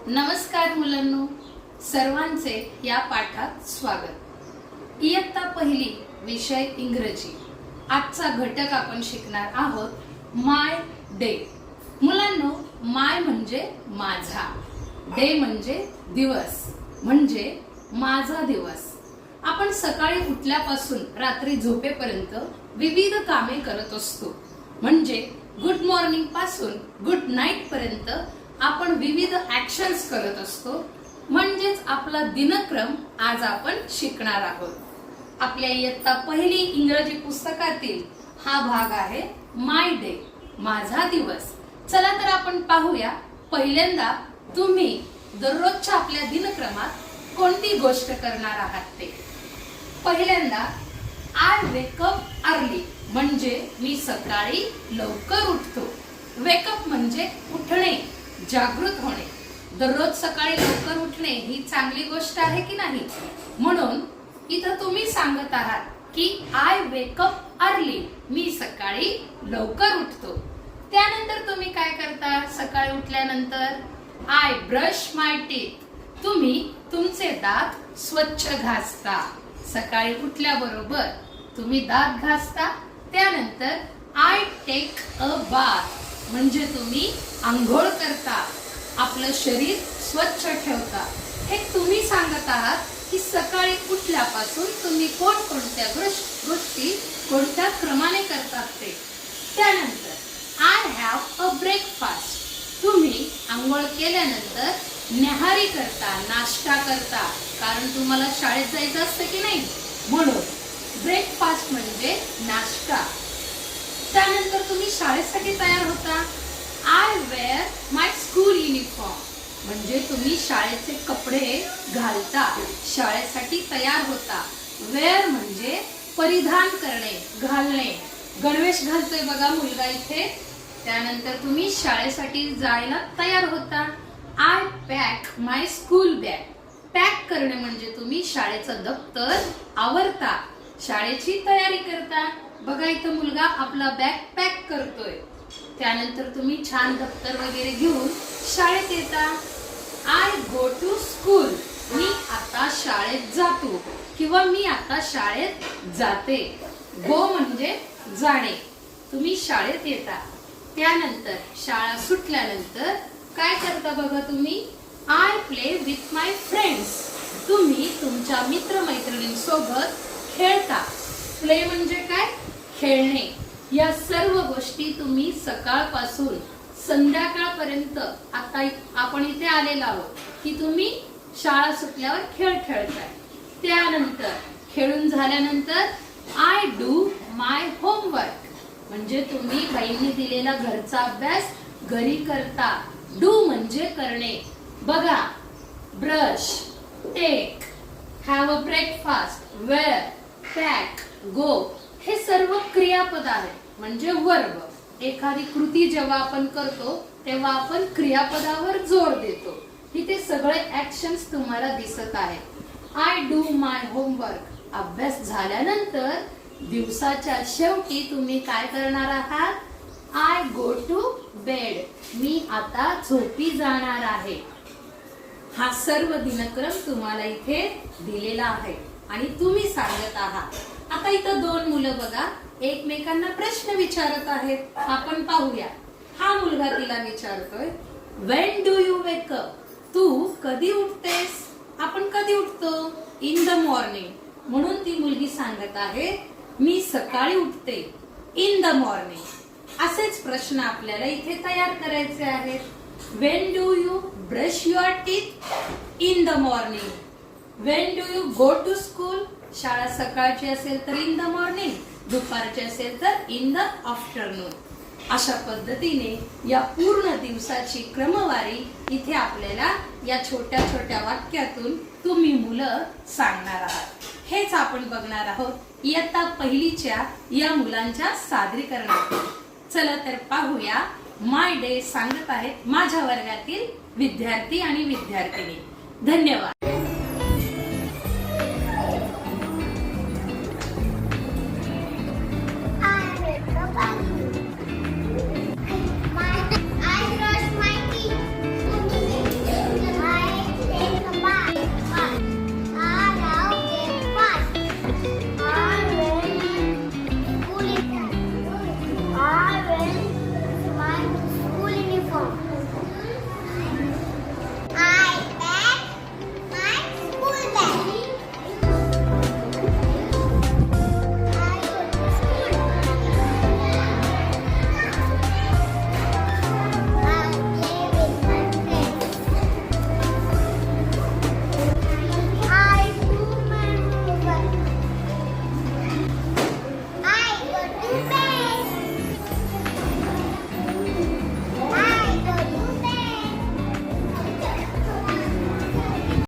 नमस्कार मुलांनो, सर्वांचे या पाठात स्वागत। इयत्ता पहिली विषय इंग्रजी। आजचा घटक आपण शिकणार आहोत माय डे। मुलांनो, माय म्हणजे माझा, डे म्हणजे दिवस, म्हणजे माझा दिवस। आपण सकाळी उठल्यापासून रात्री झोपेपर्यंत विविध कामे करत असतो, म्हणजे गुड मॉर्निंग पासून गुड नाईट पर्यंत आपण विविध ऍक्शन्स करत असतो, म्हणजेच आपला दिनक्रम आज आपण शिकणार आहोत। आपल्या इयत्ता पहिली इंग्रजी पुस्तकातील हा भाग आहे माय डे, माझा दिवस। चला तर आपण पाहूया, पहिल्यांदा तुम्ही दररोजच्या आपल्या दिनक्रमात कोणती गोष्ट करणार आहात ते। पहिल्यांदा आय वेक अप अर्ली, म्हणजे मी सकाळी लवकर उठतो। वेकअप म्हणजे उठणे, जागृत होणे। दररोज सकाळी लवकर उठणे ही चांगली गोष्ट आहे की नाही? म्हणून इथं तुम्ही सांगत आहात की आय वेक अप अर्ली, मी सकाळी लवकर उठतो। त्यानंतर तुम्ही काय करता? सकाळी उठल्यानंतर आय ब्रश माय टीथ, तुम्ही तुमचे दात स्वच्छ घासता। सकाळी उठल्याबरोबर तुम्ही दात घासता। त्यानंतर आय टेक अ बाथ, म्हणजे तुम्ही आंघोळ करता, आपलं शरीर स्वच्छ ठेवता। हे तुम्ही सांगत आहात की सकाळी उठल्यापासून तुम्ही कोणकोणत्या गोष्टी कोणत्या क्रमाने करतात ते। त्यानंतर आय हॅव अ ब्रेकफास्ट, तुम्ही आंघोळ केल्यानंतर न्याहारी करता, नाश्ता करता, कारण तुम्हाला शाळेत जायचं असतं की नाही, म्हणून ब्रेकफास्ट म्हणजे नाश्ता। त्यानंतर तुम्ही शाळेसाठी तयार होता। I wear my school uniform, म्हणजे तुम्ही शाळेचे कपडे घालता, शाळेसाठी तयार होता। वेअर म्हणजे परिधान करणे, घालणे। गणवेश घालतोय बघा मुलगा इथे। त्यानंतर तुम्ही शाळेसाठी जायला तयार होता। I pack my school bag, pack करणे म्हणजे तुम्ही शाळेचं दप्तर आवरता, शाळेची तयारी करता। बघा इथं मुलगा आपला बॅग पॅक करतोय। त्यानंतर तुम्ही छान दप्तर वगैरे घेऊन शाळेत येता। आय गो टू स्कूल, मी आता शाळेत जातो किंवा मी आता शाळेत जाते। गो म्हणजे जाणे, तुम्ही शाळेत येता। त्यानंतर शाळा सुटल्यानंतर काय करता बघा तुम्ही? I play with my friends, तुम्ही तुमच्या मित्रमैत्रिणींसोबत खेळता। प्ले म्हणजे काय? खेळणे। या सर्व गोष्टी तुम्ही सकाळपासून संध्याकाळपर्यंत, आता आपण इथे आलेलो आहोत की तुम्ही शाळा सुटल्यावर खेळ खेळताय। त्यानंतर खेळून झाल्यानंतर आय डू माय होमवर्क, म्हणजे तुम्ही बाईंनी दिलेला घरचा अभ्यास घरी करता। डू म्हणजे करणे। बघा, brush, take, have a breakfast, wear, pack, go, हे सर्व क्रियापद आहेत, म्हणजे वर्ब। एखादी कृती जेव्हा आपण करतो तेव्हा आपण क्रियापदावर जोर देतो। इथे सगळे ऍक्शन्स तुम्हाला दिसत आहेत। आय डू माय होमवर्क, अभ्यास झाल्यानंतर दिवसाच्या शेवटी तुम्ही काय करणार आहात? आय गो टू बेड, मी आता झोपी जाणार आहे। हा सर्व दिनक्रम तुम्हाला इथे दिलेला आहे आणि तुम्ही सांगत आहात। आता इथं दोन मुलं बघा एकमेकांना प्रश्न विचारत आहेत, आपण पाहूया। हा मुलगा तिला विचारतोय, when do you wake up, तू कधी उठतेस? आपण कधी उठतो? इन द मॉर्निंग, म्हणून ती मुलगी सांगत आहे मी सकाळी उठते, इन द मॉर्निंग। असेच प्रश्न आपल्याला इथे तयार करायचे आहेत। When do you brush your teeth? In the morning. When do you go to school? शाळा सकाळची असेल तर इन द मॉर्निंग, दुपारची असेल तर इन द आफ्टरनून। अशा पद्धतीने या पूर्ण दिवसाची क्रमवारी इथे आपल्याला या छोट्या छोट्या वाक्यातून तुम्ही मुलं सांगणार आहात। हेच आपण बघणार आहोत इयत्ता पहिलीच्या या मुलांच्या सादरीकरणात। चला तर पाहूया, माय डे सांगत आहेत माझ्या वर्गातील विद्यार्थी आणि विद्यार्थिनी। धन्यवाद।